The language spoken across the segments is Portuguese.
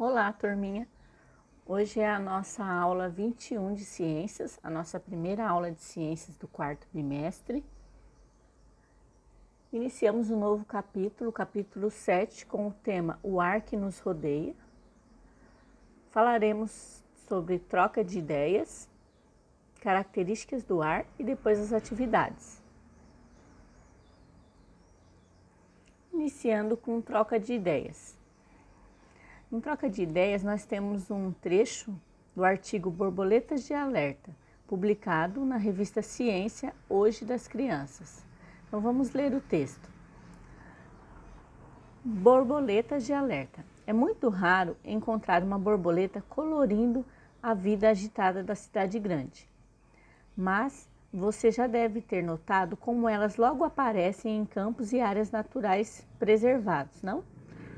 Olá, turminha! Hoje é a nossa aula 21 de ciências, a nossa primeira aula de ciências do quarto bimestre. Iniciamos um novo capítulo, capítulo 7, com o tema O Ar que nos rodeia. Falaremos sobre troca de ideias, características do ar e depois as atividades. Iniciando com troca de ideias. Em troca de ideias, nós temos um trecho do artigo Borboletas de Alerta, publicado na revista Ciência, hoje das crianças. Então vamos ler o texto. Borboletas de alerta. É muito raro encontrar uma borboleta colorindo a vida agitada da cidade grande. Mas você já deve ter notado como elas logo aparecem em campos e áreas naturais preservados, não?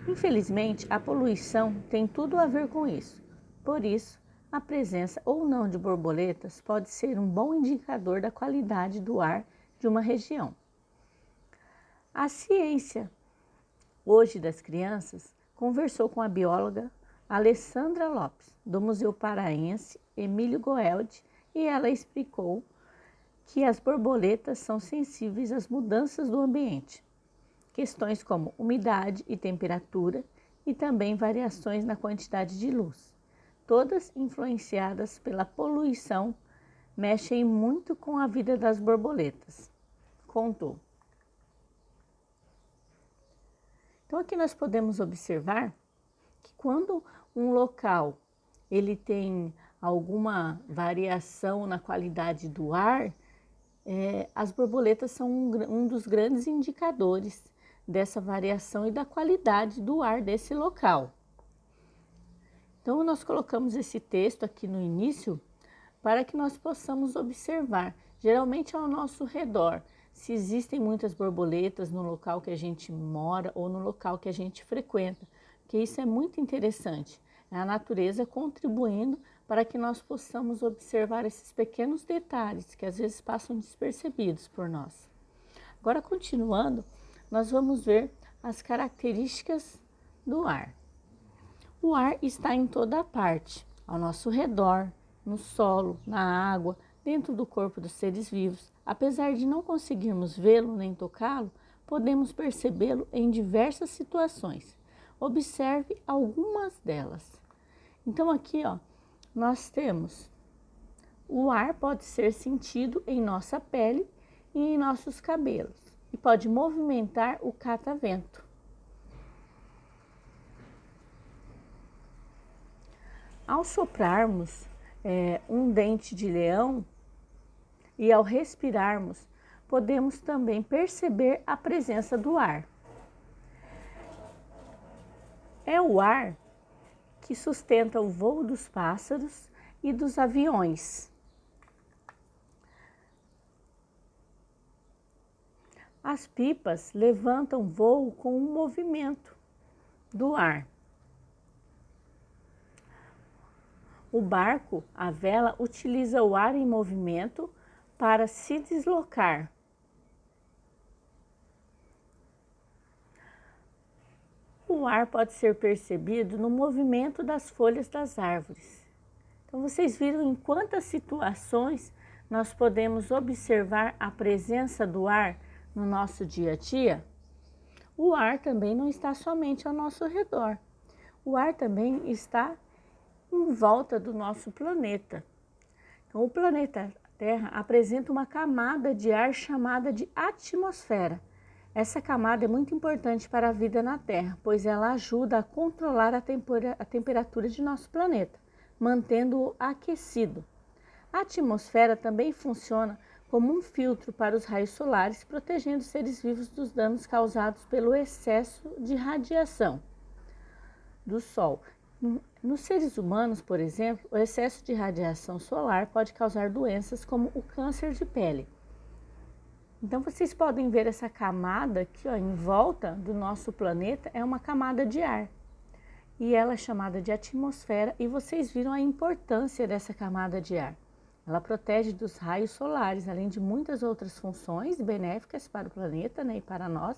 Infelizmente, a poluição tem tudo a ver com isso. Por isso, a presença ou não de borboletas pode ser um bom indicador da qualidade do ar de uma região. A ciência, hoje das crianças, conversou com a bióloga Alessandra Lopes, do Museu Paraense Emílio Goeldi, e ela explicou que as borboletas são sensíveis às mudanças do ambiente. Questões como umidade e temperatura e também variações na quantidade de luz, todas influenciadas pela poluição, mexem muito com a vida das borboletas, contou. Então aqui nós podemos observar que quando um local ele tem alguma variação na qualidade do ar, as borboletas são um dos grandes indicadores dessa variação e da qualidade do ar desse local. Então, nós colocamos esse texto aqui no início para que nós possamos observar, geralmente ao nosso redor, se existem muitas borboletas no local que a gente mora ou no local que a gente frequenta, porque isso é muito interessante. É a natureza contribuindo para que nós possamos observar esses pequenos detalhes que às vezes passam despercebidos por nós. Agora, continuando, nós vamos ver as características do ar. O ar está em toda parte, ao nosso redor, no solo, na água, dentro do corpo dos seres vivos. Apesar de não conseguirmos vê-lo nem tocá-lo, podemos percebê-lo em diversas situações. Observe algumas delas. Então aqui, nós temos o ar pode ser sentido em nossa pele e em nossos cabelos e pode movimentar o catavento. Ao soprarmos um dente de leão e ao respirarmos, podemos também perceber a presença do ar. É o ar que sustenta o voo dos pássaros e dos aviões. As pipas levantam voo com o movimento do ar. O barco, a vela, utiliza o ar em movimento para se deslocar. O ar pode ser percebido no movimento das folhas das árvores. Então, vocês viram em quantas situações nós podemos observar a presença do ar no nosso dia a dia? O ar também não está somente ao nosso redor. O ar também está em volta do nosso planeta. Então, o planeta Terra apresenta uma camada de ar chamada de atmosfera. Essa camada é muito importante para a vida na Terra, pois ela ajuda a controlar a temperatura de nosso planeta, mantendo-o aquecido. A atmosfera também funciona como um filtro para os raios solares, protegendo os seres vivos dos danos causados pelo excesso de radiação do Sol. Nos seres humanos, por exemplo, o excesso de radiação solar pode causar doenças como o câncer de pele. Então, vocês podem ver essa camada aqui, em volta do nosso planeta, é uma camada de ar. E ela é chamada de atmosfera, e vocês viram a importância dessa camada de ar. Ela protege dos raios solares, além de muitas outras funções benéficas para o planeta, e para nós,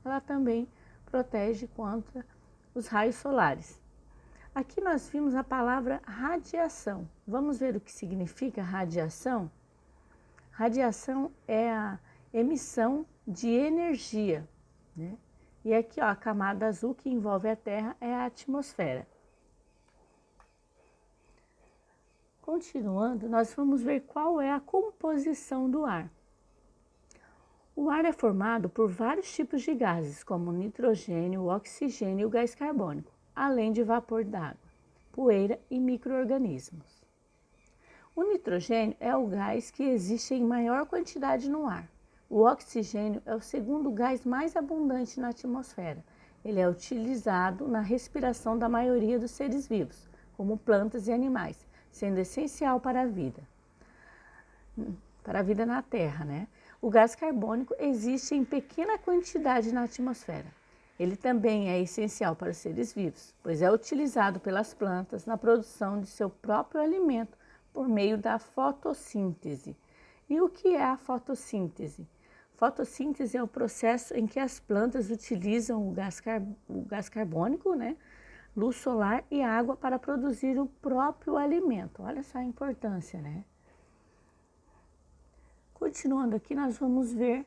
ela também protege contra os raios solares. Aqui nós vimos a palavra radiação. Vamos ver o que significa radiação? Radiação é a emissão de energia, né? E aqui, ó, a camada azul que envolve a Terra é a atmosfera. Continuando, nós vamos ver qual é a composição do ar. O ar é formado por vários tipos de gases, como o nitrogênio, o oxigênio e o gás carbônico, além de vapor d'água, poeira e micro-organismos. O nitrogênio é o gás que existe em maior quantidade no ar. O oxigênio é o segundo gás mais abundante na atmosfera. Ele é utilizado na respiração da maioria dos seres vivos, como plantas e animais, sendo essencial para a vida na Terra, né? O gás carbônico existe em pequena quantidade na atmosfera. Ele também é essencial para os seres vivos, pois é utilizado pelas plantas na produção de seu próprio alimento por meio da fotossíntese. E o que é a fotossíntese? Fotossíntese é o processo em que as plantas utilizam o gás carbônico, né, luz solar e água para produzir o próprio alimento. Olha só a importância, né? Continuando aqui, nós vamos ver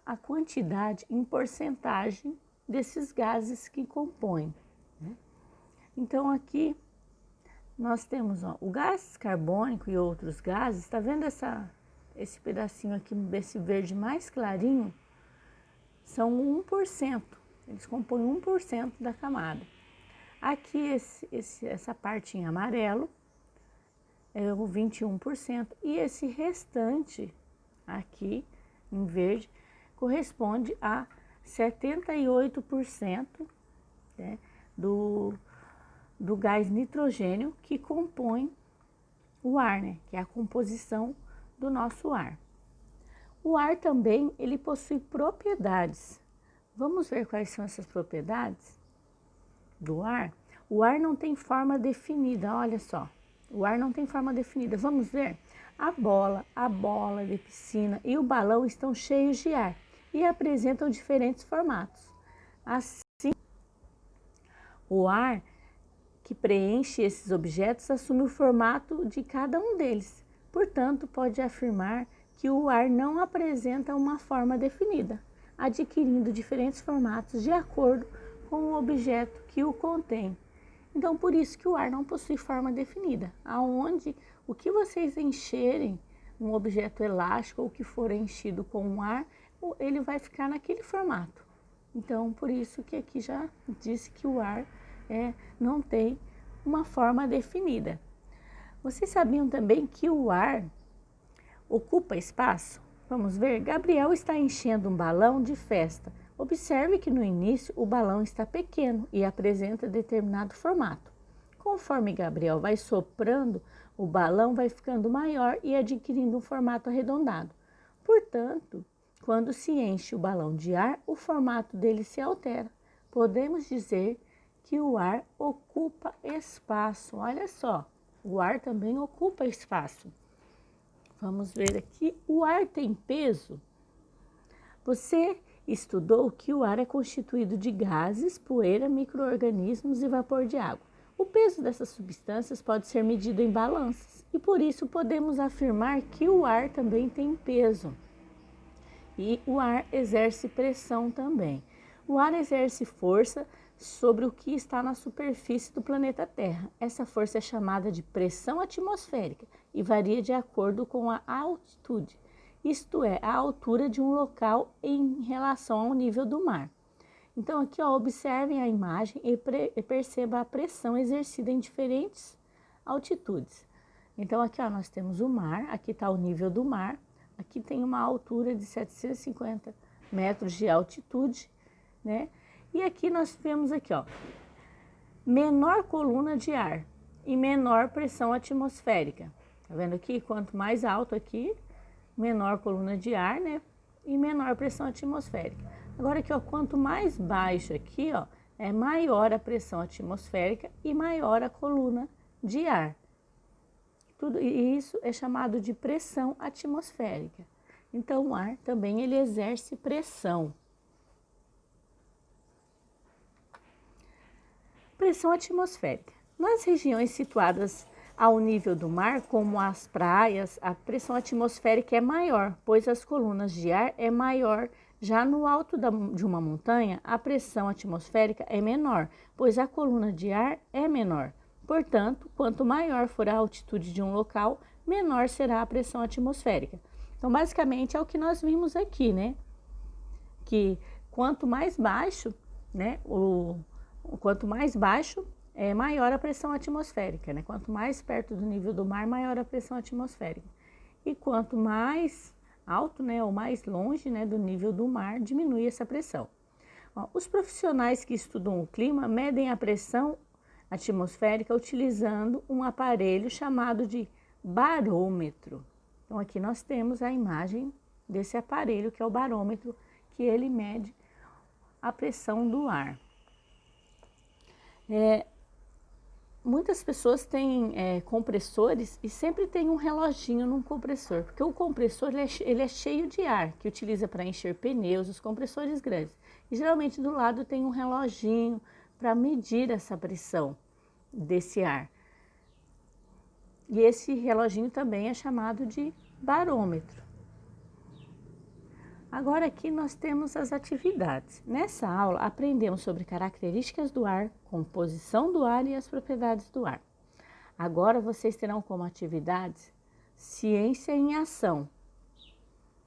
a quantidade em porcentagem desses gases que compõem, né? Então, aqui nós temos, ó, o gás carbônico e outros gases. Está vendo esse pedacinho aqui, desse verde mais clarinho? São 1%, eles compõem 1% da camada. Aqui, essa parte em amarelo é o 21%, e esse restante aqui em verde corresponde a 78%, né, do gás nitrogênio que compõe o ar, né, que é a composição do nosso ar. O ar também, ele possui propriedades. Vamos ver quais são essas propriedades do ar? O ar não tem forma definida, olha só. O ar não tem forma definida. Vamos ver? A bola de piscina e o balão estão cheios de ar e apresentam diferentes formatos. Assim, o ar que preenche esses objetos assume o formato de cada um deles. Portanto, pode afirmar que o ar não apresenta uma forma definida, adquirindo diferentes formatos de acordo com o objeto que o contém. Então, por isso que o ar não possui forma definida. Aonde o que vocês encherem, um objeto elástico ou que for enchido com ar, ele vai ficar naquele formato. Então, por isso que aqui já disse que o ar não tem uma forma definida. Vocês sabiam também que o ar ocupa espaço? Vamos ver, Gabriel está enchendo um balão de festa. Observe que no início o balão está pequeno e apresenta determinado formato. Conforme Gabriel vai soprando, o balão vai ficando maior e adquirindo um formato arredondado. Portanto, quando se enche o balão de ar, o formato dele se altera. Podemos dizer que o ar ocupa espaço. Olha só, o ar também ocupa espaço. Vamos ver aqui, o ar tem peso? Você estudou que o ar é constituído de gases, poeira, micro-organismos e vapor de água. O peso dessas substâncias pode ser medido em balanças e por isso podemos afirmar que o ar também tem peso. E o ar exerce pressão também. O ar exerce força sobre o que está na superfície do planeta Terra. Essa força é chamada de pressão atmosférica e varia de acordo com a altitude. Isto é, a altura de um local em relação ao nível do mar. Então, aqui, ó, observem a imagem e perceba a pressão exercida em diferentes altitudes. Então, aqui, ó, nós temos o mar, aqui está o nível do mar, aqui tem uma altura de 750 metros de altitude, né? E aqui nós temos aqui, ó, menor coluna de ar e menor pressão atmosférica. Tá vendo aqui? Quanto mais alto aqui, menor coluna de ar, né? E menor pressão atmosférica. Agora aqui, ó, quanto mais baixo aqui, ó, é maior a pressão atmosférica e maior a coluna de ar. Tudo isso é chamado de pressão atmosférica. Então, o ar também ele exerce pressão. pressão atmosférica. Nas regiões situadas ao nível do mar, como as praias, a pressão atmosférica é maior, pois as colunas de ar é maior. Já no alto de uma montanha, a pressão atmosférica é menor, pois a coluna de ar é menor. Portanto, quanto maior for a altitude de um local, menor será a pressão atmosférica. Então, basicamente, é o que nós vimos aqui, né? Que quanto mais baixo, né? Quanto mais baixo, é maior a pressão atmosférica, né? Quanto mais perto do nível do mar, maior a pressão atmosférica. E quanto mais alto, né, ou mais longe, né, do nível do mar, diminui essa pressão. Ó, os profissionais que estudam o clima medem a pressão atmosférica utilizando um aparelho chamado de barômetro. Então aqui nós temos a imagem desse aparelho que é o barômetro, que ele mede a pressão do ar. Muitas pessoas têm compressores e sempre tem um reloginho num compressor, porque o compressor ele é cheio de ar, que utiliza para encher pneus, os compressores grandes. E geralmente do lado tem um reloginho para medir essa pressão desse ar. E esse reloginho também é chamado de barômetro. Agora aqui nós temos as atividades. Nessa aula aprendemos sobre características do ar, composição do ar e as propriedades do ar. Agora vocês terão como atividades ciência em ação,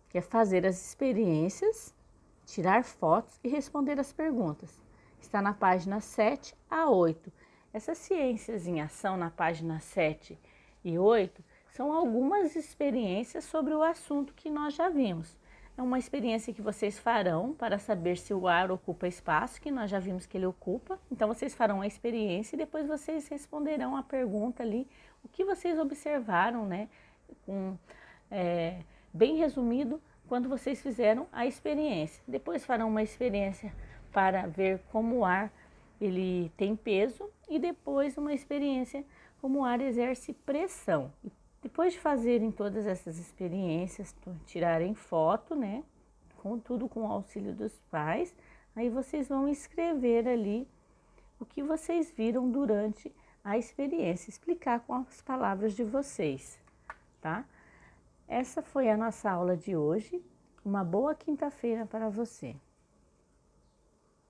que é fazer as experiências, tirar fotos e responder as perguntas. Está na página 7 a 8. Essas ciências em ação na página 7 e 8 são algumas experiências sobre o assunto que nós já vimos. É uma experiência que vocês farão para saber se o ar ocupa espaço, que nós já vimos que ele ocupa. Então, vocês farão a experiência e depois vocês responderão a pergunta ali, o que vocês observaram, né? Bem resumido, quando vocês fizeram a experiência. Depois farão uma experiência para ver como o ar ele tem peso e depois uma experiência como o ar exerce pressão. Depois de fazerem todas essas experiências, tirarem foto, né? Tudo com o auxílio dos pais, aí vocês vão escrever ali o que vocês viram durante a experiência, explicar com as palavras de vocês, tá? Essa foi a nossa aula de hoje. Uma boa quinta-feira para você.